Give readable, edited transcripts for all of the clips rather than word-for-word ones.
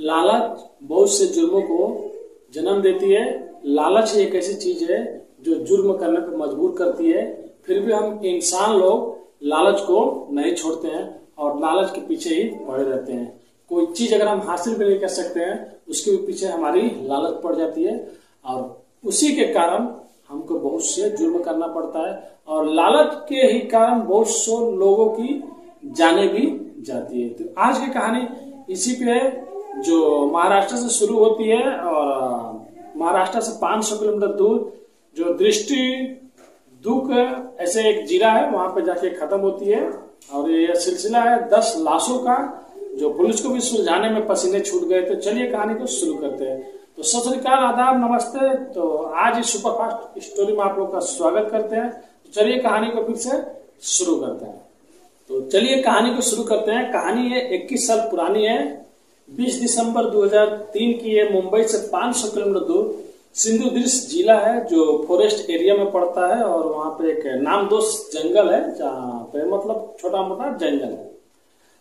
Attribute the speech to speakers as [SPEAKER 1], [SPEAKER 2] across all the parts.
[SPEAKER 1] लालच बहुत से जुर्मों को जन्म देती है। लालच एक ऐसी चीज है जो जुर्म करने पर मजबूर करती है। फिर भी हम इंसान लोग लालच को नहीं छोड़ते हैं और लालच के पीछे ही पड़े रहते हैं। कोई चीज अगर हम हासिल भी नहीं कर सकते हैं उसके भी पीछे हमारी लालच पड़ जाती है और उसी के कारण हमको बहुत से जुर्म करना पड़ता है और लालच के ही कारण बहुत से लोगों की जाने भी जाती है। तो आज की कहानी इसी पे है जो महाराष्ट्र से शुरू होती है और महाराष्ट्र से 500 किलोमीटर दूर जो दृष्टि दुख ऐसे एक जिला है वहां पे जाके खत्म होती है। और ये सिलसिला है 10 लाशों का जो पुलिस को भी सुलझाने में पसीने छूट गए। तो चलिए कहानी को शुरू करते हैं। तो सत श्री अकाल, आदाब, नमस्ते। तो आज इस सुपरफास्ट स्टोरी में आप लोग का स्वागत करते हैं। तो चलिए कहानी को फिर से शुरू करते हैं। तो चलिए कहानी को शुरू करते हैं। कहानी है 21 साल पुरानी है। 20 दिसंबर 2003 की है। मुंबई से 500 किलोमीटर दूर सिंधुदुर्ग जिला है जो फॉरेस्ट एरिया में पड़ता है और वहां पे एक नामदोष जंगल है जहाँ पे मतलब छोटा मोटा जंगल है।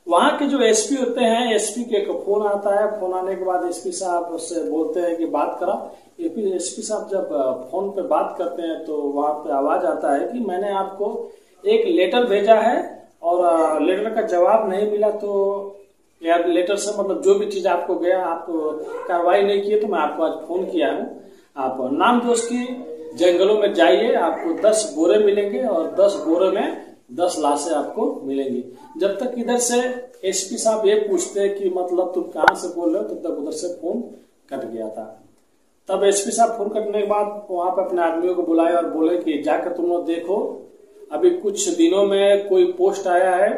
[SPEAKER 1] वहां के जो एसपी होते हैं, एसपी के एक फोन आता है। फोन आने के बाद एसपी साहब उससे बोलते हैं कि बात करा। एसपी साहब जब फोन पे बात करते हैं तो वहां पे आवाज आता है कि मैंने आपको एक लेटर भेजा है और लेटर का जवाब नहीं मिला तो यार लेटर से मतलब जो भी चीज आपको गया आप कार्रवाई नहीं किए तो मैं आपको आज फोन किया हूँ। आप नामदोष की जंगलों में जाइए, आपको 10 बोरे मिलेंगे और 10 बोरे में 10 लाशें आपको मिलेंगी। जब तक इधर से एसपी साहब ये पूछते हैं कि मतलब तुम कहाँ से बोल रहे हो, तब तक उधर से फोन कट गया था। तब एसपी साहब फोन कटने के बाद वहां पे अपने आदमियों को बुलाए और बोले कि जाकर तुम लोग देखो, अभी कुछ दिनों में कोई पोस्ट आया है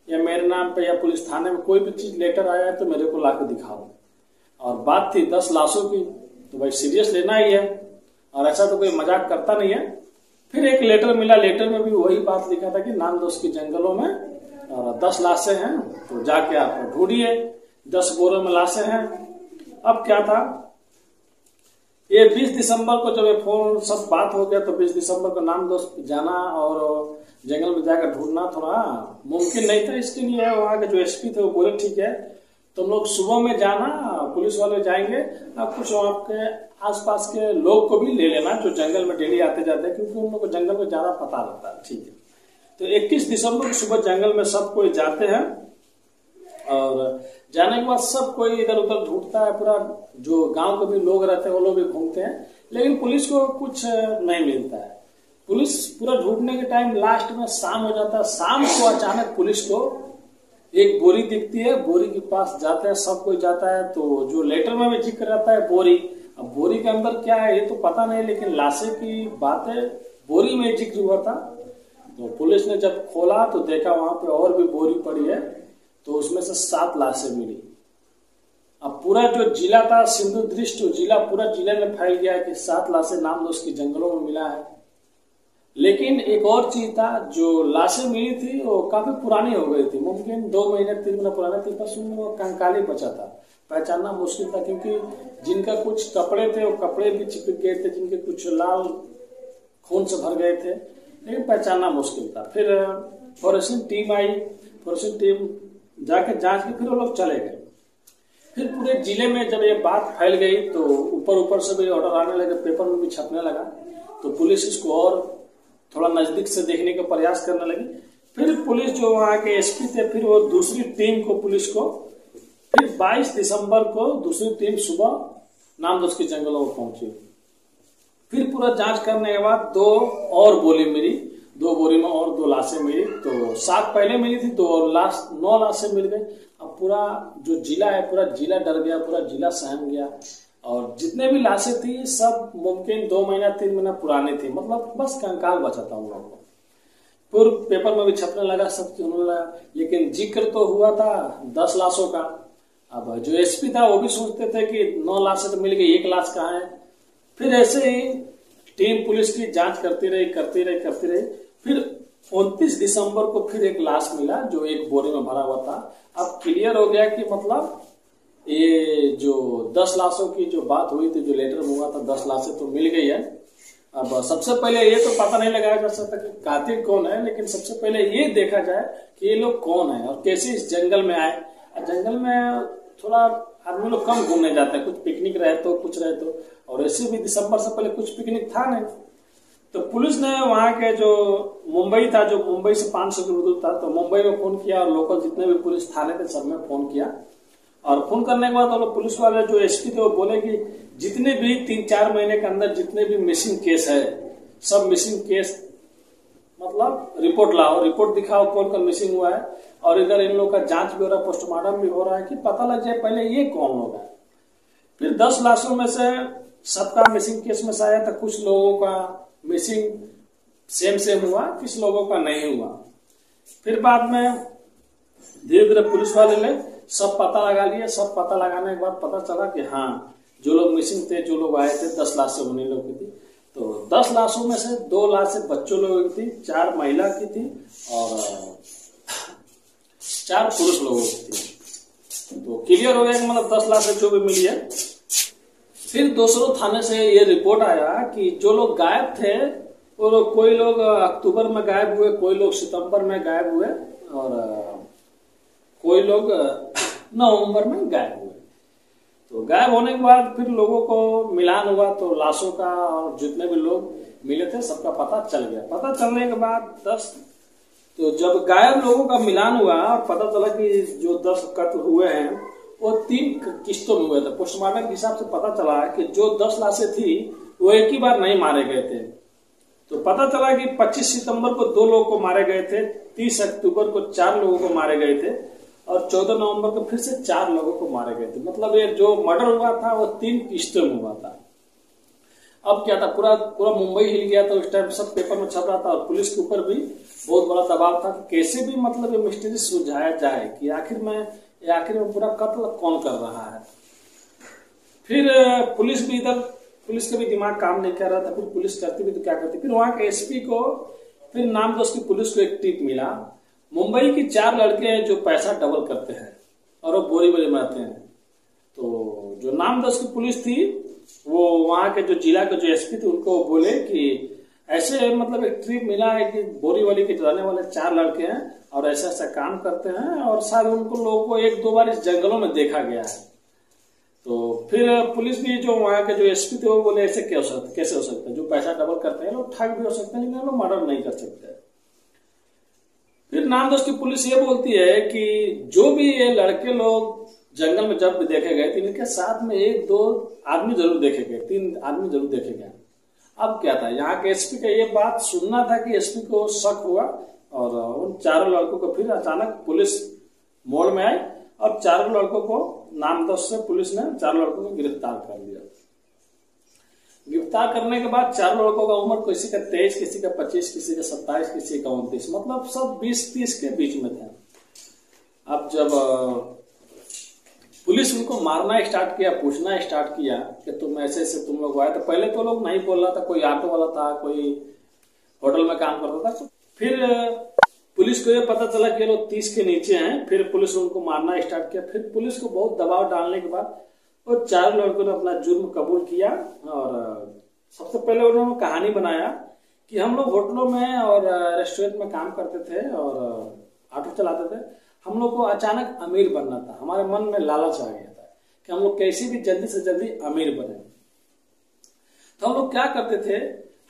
[SPEAKER 1] या मेरे नाम पे या पुलिस थाने में कोई भी चीज लेटर आया है तो मेरे को लाके दिखाओ। और बात थी 10 लाशों की, तो भाई सीरियस लेना ही है और ऐसा तो कोई मजाक करता नहीं है। फिर एक लेटर मिला, लेटर में भी वही बात लिखा था कि नामदोष की जंगलों में और 10 लाशें हैं तो जाके आप ढूंढिए। 10 बोरों में लाशें हैं। अब क्या था, ये 20 दिसंबर को जब ये फोन सब बात हो गया तो 20 दिसंबर को नामदोष जाना और जंगल में जाकर ढूंढना थोड़ा मुमकिन नहीं था। इसके लिए वहां के जो एसपी थे वो बोले ठीक है तुम लोग सुबह में जाना, पुलिस वाले जाएंगे, आप कुछ आपके आसपास के लोग को भी ले लेना जो जंगल में डेली आते जाते हैं क्योंकि उन लोग को जंगल में ज्यादा पता रहता है। ठीक है, तो 21 दिसंबर को सुबह जंगल में सब कोई जाते हैं और जाने के बाद सब कोई इधर उधर ढूंढता है। पूरा जो गांव के भी लोग रहते हैं वो लोग भी घूमते हैं लेकिन पुलिस को कुछ नहीं मिलता है। पुलिस पूरा ढूंढने के टाइम लास्ट में शाम हो जाता है। शाम को अचानक पुलिस को एक बोरी दिखती है। बोरी के पास जाते हैं, सब कोई जाता है। तो जो लेटर में भी जिक्र रहता है बोरी, अब बोरी के अंदर क्या है ये तो पता नहीं लेकिन लाशें की बातें बोरी में जिक्र हुआ था। तो पुलिस ने जब खोला तो देखा वहां पे और भी बोरी पड़ी है तो उसमें से 7 लाशें मिली। अब पूरा जो जिला था सिंधुदुर्ग जिला, पूरा जिले में फैल गया कि 7 लाशें नामदोष की जंगलों में मिला है। लेकिन एक और चीज था, जो लाशें मिली थी वो काफी पुरानी हो गई थी, मुमकिन 2 महीने 3 महीने पुराना थी, बस उनमें वो कंकाली बचा था। पहचानना मुश्किल था क्योंकि जिनका कुछ कपड़े थे वो कपड़े भी चिपक गए थे, जिनके कुछ लाल खून से भर गए थे, लेकिन पहचानना मुश्किल था। फिर फॉरेंसिक टीम आई, फॉरेंसिक टीम जाके जांच की, फिर वो लोग चले गए। फिर पूरे जिले में जब ये बात फैल गई तो ऊपर से भी ऑर्डर आने लगे, पेपर में भी छपने लगा। तो पुलिस इसको और थोड़ा नजदीक से देखने का प्रयास करने लगी। फिर पुलिस जो वहां के एसपी थे फिर वो दूसरी टीम को पुलिस को फिर 22 दिसंबर को दूसरी टीम सुबह नामदोष के जंगलों में पहुंची। फिर पूरा जांच करने के बाद 2 और बोरी मिली, 2 बोरी में और 2 लाशें मिली। तो 7 पहले मिली थी, 2 और 9 लाशें मिल गई। अब पूरा जो जिला है पूरा जिला डर गया, पूरा जिला सहम गया और जितने भी लाशें थी सब मुमकिन 2 महीना 3 महीना पुरानी थी, मतलब बस कंकाल बचा था उन लोगों को। पूरे पेपर में भी छपने लगा, सब होने लगा, लेकिन जिक्र तो हुआ था 10 लाशों का। अब जो एसपी था वो भी सोचते थे कि 9 लाशें तो मिल गई, 1 लाश कहाँ है। फिर ऐसे ही टीम पुलिस की जांच करती रही। फिर 29 दिसंबर को फिर एक लाश मिला जो एक बोरे में भरा हुआ था। अब क्लियर हो गया कि मतलब ये जो 10 लाशों की जो बात हुई थी, जो लेटर में हुआ था 10 लाशें तो मिल गई है। अब सबसे पहले ये तो पता नहीं लगाया जा सकता कि कातिल कौन है, लेकिन सबसे पहले ये देखा जाए कि ये लोग कौन है और कैसे इस जंगल में आए। जंगल में थोड़ा आदमी लोग कम घूमने जाते हैं, कुछ पिकनिक रहे तो कुछ रहे तो, और ऐसे भी दिसंबर से पहले कुछ पिकनिक था नहीं। तो पुलिस ने वहां के जो मुंबई था, जो मुंबई से 500 किलोमीटर दूर था, तो मुंबई में फोन किया और लोकल जितने भी पुलिस थाने थे सब में फोन किया। और फोन करने के बाद वो पुलिस वाले जो एसपी थे वो बोले कि जितने भी 3-4 महीने के अंदर जितने भी मिसिंग केस है, सब मिसिंग केस मतलब रिपोर्ट लाओ, रिपोर्ट दिखाओ कौन कौन मिसिंग हुआ है, और इधर इन लोग का जांच भी हो रहा है, पोस्टमार्टम भी हो रहा है कि पता लग जाए पहले ये कौन लोग है। फिर 10 लाशों में से सबका मिसिंग केस में से आया था, कुछ लोगों का मिसिंग सेम हुआ, कुछ लोगों का नहीं हुआ। फिर बाद में धीरे धीरे पुलिस वाले ने सब पता लगा लिया। सब पता लगाने के बाद पता चला कि हाँ, जो लोग मिसिंग थे, जो लोग आए थे, 10 लाशें उन्हीं लोग की थी। तो 10 लाशों में से 2 लाशें बच्चों लोगों की थी, 4 महिला की थी और 4 पुरुष लोगों की थी। तो क्लियर हो गया कि मतलब 10 लाशें जो भी मिली है। फिर दूसरों थाने से ये रिपोर्ट आया कि जो लोग गायब थे वो लोग, कोई लोग अक्टूबर में गायब हुए, कोई लोग सितंबर में गायब हुए और कोई लोग नवंबर में गायब हुए। तो गायब होने के बाद फिर लोगों को मिलान हुआ, तो लाशों का और जितने भी लोग मिले थे सबका पता चल गया। पता चलने के बाद 10, तो जब गायब लोगों का मिलान हुआ और पता चला कि जो 10 कत्ल हुए हैं वो 3 किस्तों में हुए थे। पोस्टमार्टम के हिसाब से पता चला कि जो 10 लाशें थी वो एक ही बार नहीं मारे गए थे। तो पता चला कि 25 सितंबर को 2 लोगों को मारे गए थे, 30 अक्टूबर को 4 लोगों को मारे गए थे और 14 नवंबर को फिर से 4 लोगों को मारे गए थे। मतलब ये जो मर्डर हुआ था वो 3 किस्तों में हुआ था। अब क्या था, पूरा मुंबई हिल गया था उस टाइम, सब पेपर में छप रहा था और पुलिस के ऊपर भी बहुत बड़ा दबाव था कि कैसे भी मतलब ये मिस्ट्री सुलझाया जाए कि आखिर में पूरा कत्ल कौन कर रहा है। फिर पुलिस का भी दिमाग काम नहीं कर रहा था। फिर पुलिस करती भी तो क्या करती, फिर वहां के एसपी को, फिर नामदोष की पुलिस को एक टिप मिला, मुंबई की 4 लड़के हैं जो पैसा डबल करते हैं और वो बोरी में आते हैं। तो जो नामदोष की पुलिस थी वो वहां के जो जिला के जो एसपी थे उनको बोले कि ऐसे मतलब एक ट्रिप मिला है कि बोरीवली के रहने वाले 4 लड़के हैं और ऐसा ऐसा काम करते हैं और शायद उनको लोगों को 1-2 बार इस जंगलों में देखा गया है। तो फिर पुलिस भी जो वहां के जो एसपी थे वो बोले ऐसे कैसे हो सकता है, जो पैसा डबल करते हैं लोग ठग भी हो सकते हैं लेकिन लोग मर्डर नहीं कर सकते। फिर नामदोष की पुलिस ये बोलती है कि जो भी ये लड़के लोग जंगल में जब भी देखे गए थे इनके साथ में 1-2 आदमी जरूर देखे गए, 3 आदमी जरूर देखे गए। अब क्या था, यहाँ के एसपी का ये बात सुनना था कि एसपी को शक हुआ और उन 4 लड़कों को फिर अचानक पुलिस मोड़ में आई और 4 लड़कों को नामदोष से पुलिस ने 4 लड़कों को गिरफ्तार कर लिया। गिरफ्तार करने के बाद 4 लड़कों का उम्र किसी का 23, किसी का 25, किसी का 27, किसी का 29, मतलब सब 20-30 के बीच में थे। अब जब पुलिस उनको मारना स्टार्ट किया, पूछना स्टार्ट किया कि तुम ऐसे तुम लोग आए, तो पहले तो लोग नहीं बोल रहा था, कोई ऑटो वाला था, कोई होटल में काम करता था। तो फिर पुलिस को ये पता चला कि लोग 30 के नीचे हैं। फिर पुलिस उनको मारना स्टार्ट किया। फिर पुलिस को बहुत दबाव डालने के बाद वो 4 लड़कों ने अपना जुर्म कबूल किया और सबसे पहले उन्होंने कहानी बनाया कि हम लोग होटलों में और रेस्टोरेंट में काम करते थे और ऑटो चलाते थे। हम लोग को अचानक अमीर बनना था, हमारे मन में लालच आ गया था कि हम लोग कैसे भी जल्दी से जल्दी अमीर बने। तो हम लोग क्या करते थे,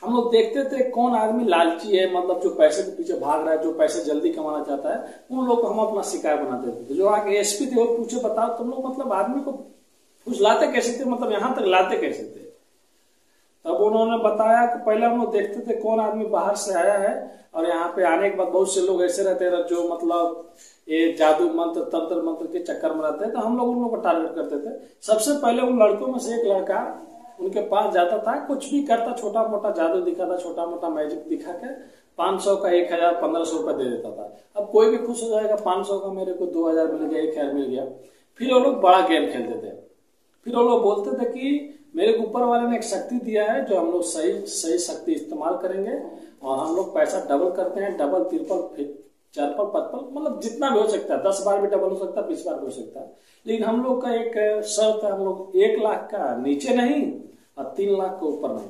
[SPEAKER 1] हम लोग देखते थे कौन आदमी लालची है, मतलब जो पैसे के पीछे भाग रहा है, जो पैसे जल्दी कमाना चाहता है, उन लोग को हम अपना शिकार बनाते थे। जो आगे एसपी थे वो पूछे बताओ तुम लोग मतलब आदमी को फुसलाते कैसे थे, मतलब यहाँ तक लाते कैसे थे। तब उन्होंने बताया कि पहले हम लोग देखते थे कौन आदमी बाहर से आया है और यहाँ पे आने के बाद बहुत से लोग ऐसे रहते हैं जो मतलब ये जादू मंत्र तंत्र मंत्र के चक्कर में रहते हैं, तो हम लोग उन लोगों को टारगेट करते थे। सबसे पहले उन लड़कों में से एक लड़का उनके पास जाता था, कुछ भी करता, छोटा मोटा जादू दिखाता, छोटा मोटा मैजिक दिखा के 500 का 1000 1500 रुपया दे देता था। अब कोई भी खुश हो जाएगा, 500 का मेरे को 2000 मिल गया, 1000 मिल गया। फिर वो लोग बड़ा गेम खेलते थे। फिर वो लोग बोलते थे कि मेरे को ऊपर वाले ने एक शक्ति दिया है जो हम लोग सही शक्ति इस्तेमाल करेंगे और हम लोग पैसा डबल करते हैं, डबल, ट्रिपल, 4 55, मतलब जितना भी हो सकता है, 10 बार भी डबल हो सकता है, 20 बार भी हो सकता है। लेकिन हम लोग का एक शर्त है, हम लोग 1 लाख का नीचे नहीं और 3 लाख के ऊपर नहीं,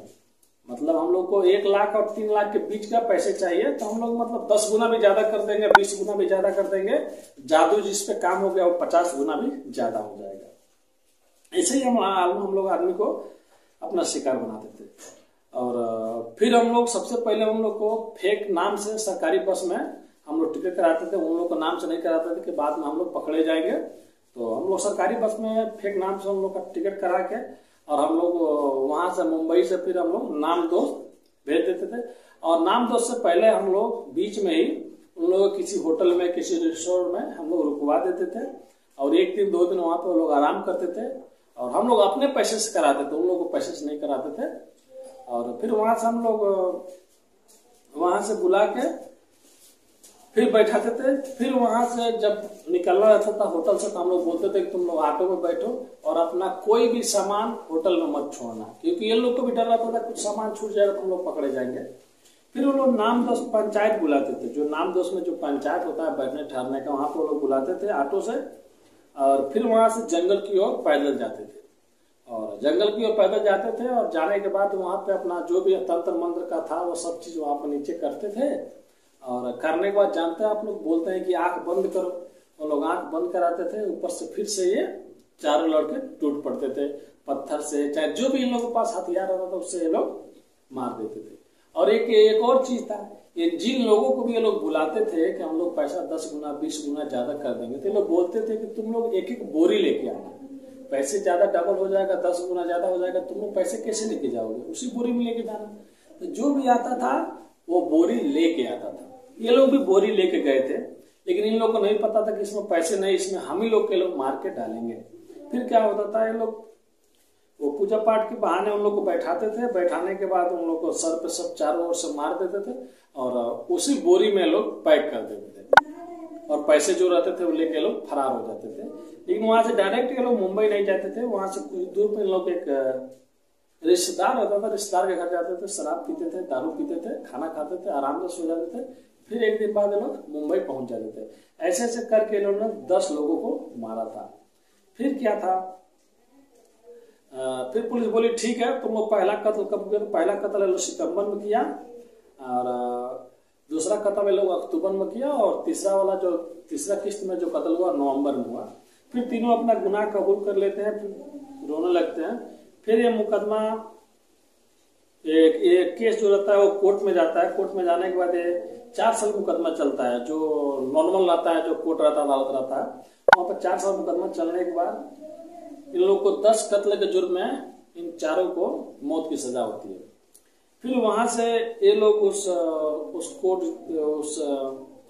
[SPEAKER 1] मतलब हम लोग को 1 लाख और 3 लाख के बीच का पैसे चाहिए, तो हम लोग मतलब 10 गुना भी ज्यादा कर देंगे, 20 गुना भी ज्यादा कर देंगे। जादू जिस पे काम हो गया वो 50 गुना भी ज्यादा हो जाएगा। ऐसे ही हम लोग आदमी को अपना शिकार बना देते। और फिर हम लोग सबसे पहले हम लोग को फेक नाम से सरकारी बस में हम लोग टिकट कराते थे, उन लोग को नाम से नहीं कराते थे कि बाद में हम लोग पकड़े जाएंगे। तो हम लोग सरकारी बस में फेक नाम से हम लोग का टिकट करा के और हम लोग वहां से मुंबई से फिर हम लोग नाम दोस्त भेज देते थे। और नाम दोस्त से पहले हम लोग बीच में ही उन लोग किसी होटल में, किसी रिसोर्ट में हम लोग रुकवा देते थे और 1 दिन 2 दिन वहां पे लोग आराम करते थे। और हम लोग अपने पैसे से कराते थे, उन लोगों को पैसे से नहीं कराते थे। और फिर वहां से हम लोग वहां से बुला के फिर बैठाते थे। फिर वहां से जब निकलना रहता था होटल से, तो हम लोग बोलते थे कि तुम लोग ऑटो में बैठो और अपना कोई भी सामान होटल में मत छोड़ना, क्योंकि ये लोग को भी डर रहता था कुछ सामान छूट जाएगा तो हम लोग पकड़े जाएंगे। फिर वो लोग नाम दोस्त पंचायत बुलाते थे, जो नाम दोस्त में जो पंचायत होता है बैठने ठहरने का, वहां पर वो लोग बुलाते थे ऑटो से। और फिर वहां से जंगल की ओर पैदल जाते थे और जंगल की ओर पैदल जाते थे। और जाने के बाद वहां पे अपना जो भी तंत्र मंत्र का था वो सब चीज वहां पर नीचे करते थे। और करने के बाद जानते हैं आप लोग बोलते हैं कि आंख बंद करो, वो लोग आंख बंद कराते थे। ऊपर से फिर से ये चारों लड़के टूट पड़ते थे पत्थर से, चाहे जो भी इन लोगों के पास हथियार होता था उससे ये लोग मार देते थे। और एक और चीज था, ये जिन लोगों को भी ये लोग बुलाते थे कि हम लोग पैसा 10 गुना 20 गुना ज्यादा कर देंगे, तो ये लोग बोलते थे कि तुम लोग 1-1 बोरी लेके आना, पैसे ज्यादा डबल हो जाएगा, 10 गुना ज्यादा हो जाएगा, तुम लोग पैसे कैसे लेके जाओगे, उसी बोरी में लेके जाना। तो जो भी आता था वो बोरी लेके आता था। ये लोग भी बोरी लेके गए थे, लेकिन इन लोगों को नहीं पता था कि इसमें पैसे नहीं, इसमें हम ही लोग के लोग मार के डालेंगे। फिर क्या होता था, ये लोग वो पूजा पाठ के बहाने उन लोग को बैठाते थे, बैठाने के बाद उन लोग को सर पे सब चारों ओर से मार देते थे और उसी बोरी में लोग पैक कर देते थे और पैसे जो रहते थे वो लेके लोग फरार हो जाते थे। लेकिन वहां से डायरेक्ट ये लोग मुंबई नहीं जाते थे, वहां से कुछ दूर पे लोग एक रिश्तेदार होता था, रिश्तेदार के घर जाते थे, शराब पीते थे, दारू पीते थे, खाना खाते थे, आराम से सो जाते थे। फिर 1 दिन बाद ये लोग मुंबई पहुंच जाते थे। ऐसे ऐसे करके इन्होंने 10 लोगों को मारा था। फिर क्या था, फिर पुलिस बोली ठीक है तुम लोग पहला कत्ल कब किया, तो पहला कत्ल ये लोग सितंबर में किया और दूसरा कत्ल ये लोग अक्टूबर में किया और तीसरा किस्त में जो कत्ल हुआ नवंबर में हुआ। फिर तीनों अपना गुनाह कबूल कर लेते हैं, फिर रोने लगते हैं। फिर ये मुकदमा एक केस जो रहता है वो कोर्ट में जाता है। कोर्ट में जाने के बाद ये 4 साल मुकदमा चलता है, जो नॉर्मल रहता है, जो कोर्ट रहता है, अदालत रहता है, वहां पर 4 साल मुकदमा चलने के बाद इन लोगों को 10 कत्ल के जुर्म में इन चारों को मौत की सजा होती है। फिर वहां से ये लोग उस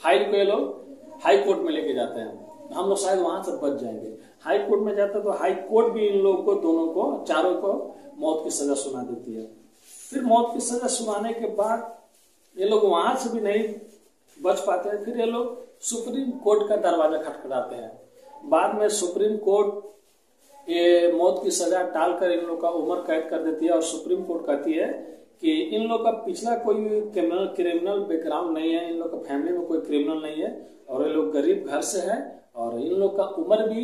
[SPEAKER 1] फाइल को ये लोग हाई कोर्ट में लेके जाते हैं। हम लोग शायद वहां से बच जाएंगे। हाई कोर्ट में जाते हैं तो हाई कोर्ट भी इन लोगों को दोनों को चारों को मौत की सजा सुना देती है। फिर मौत की सजा सुनाने के बाद ये लोग वहां से भी नहीं बच पाते हैं। फिर ये लोग सुप्रीम कोर्ट का दरवाजा खटखटाते हैं। बाद में सुप्रीम कोर्ट ये मौत की सजा टालकर इन लोग का उम्र कैद कर देती है और सुप्रीम कोर्ट कहती है कि इन लोग का पिछला कोई क्रिमिनल बैकग्राउंड नहीं है, इन लोग का फैमिली में कोई क्रिमिनल नहीं है और ये लोग गरीब घर से है और इन लोग का उम्र भी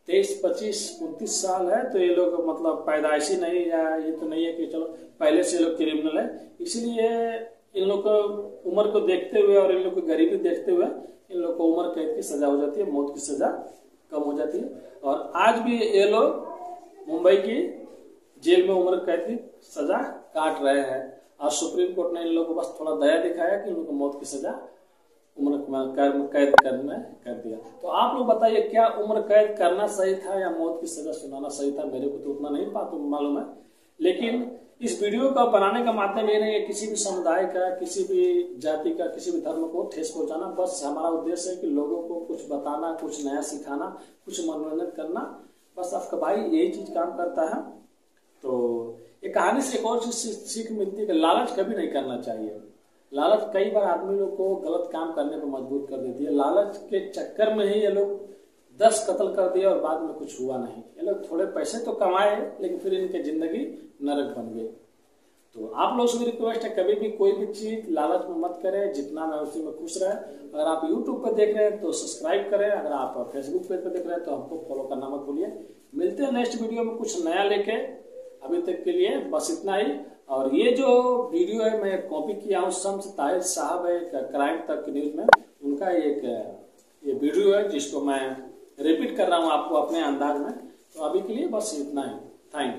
[SPEAKER 1] 23, 25, 29 साल है। तो ये लोग मतलब पैदाइशी नहीं, या ये तो नहीं है कि चलो पहले से ये लोग क्रिमिनल है। इसीलिए इन लोग को उम्र को देखते हुए और इन लोग की गरीबी देखते हुए इन लोग को उम्र कैद की सजा हो जाती है, मौत की सजा कम हो जाती है। और आज भी ये लोग मुंबई की जेल में उम्र कैद की सजा काट रहे हैं और सुप्रीम कोर्ट ने इन लोगों को बस थोड़ा दया दिखाया कि इन लोगों को मौत की सजा उम्र कैद करने कर दिया। तो आप लोग बताइए, क्या उम्र कैद करना सही था या मौत की सजा सुनाना सही था? मेरे को तो उतना नहीं मालूम है, लेकिन इस वीडियो का बनाने का माध्यम ये नहीं है किसी भी समुदाय का, किसी भी जाति का, किसी भी धर्म को ठेस पहुंचाना। बस हमारा उद्देश्य है कि लोगों को कुछ बताना, कुछ नया सिखाना, कुछ मनोरंजन करना। बस आपका भाई यही चीज काम करता है। तो ये कहानी से एक और चीज सीख मिलती है कि लालच कभी नहीं करना चाहिए। लालच कई बार आदमी लोग को गलत काम करने पर मजबूर कर देती है। लालच के चक्कर में ही ये लोग 10 कत्ल कर दिए और बाद में कुछ हुआ नहीं। ये लोग थोड़े पैसे तो कमाए लेकिन फिर इनकी जिंदगी नरक बन गई। तो आप लोग से भी रिक्वेस्ट है, कभी भी कोई भी चीज लालच में मत करें, जितना मैं उसी में खुश रहे। अगर आप YouTube पर देख रहे हैं तो सब्सक्राइब करें, अगर आप फेसबुक पेज पर देख रहे हैं तो हमको फॉलो करना मत भूलिए। मिलते हैं नेक्स्ट वीडियो में कुछ नया लेके। अभी तक के लिए बस इतना ही। और ये जो वीडियो है मैं कॉपी किया हूँ शम्स ताहिर साहब है क्राइम तक न्यूज में, उनका एक ये वीडियो है जिसको मैं रिपीट कर रहा हूँ आपको अपने अंदाज में। तो अभी के लिए बस इतना ही। Thank you.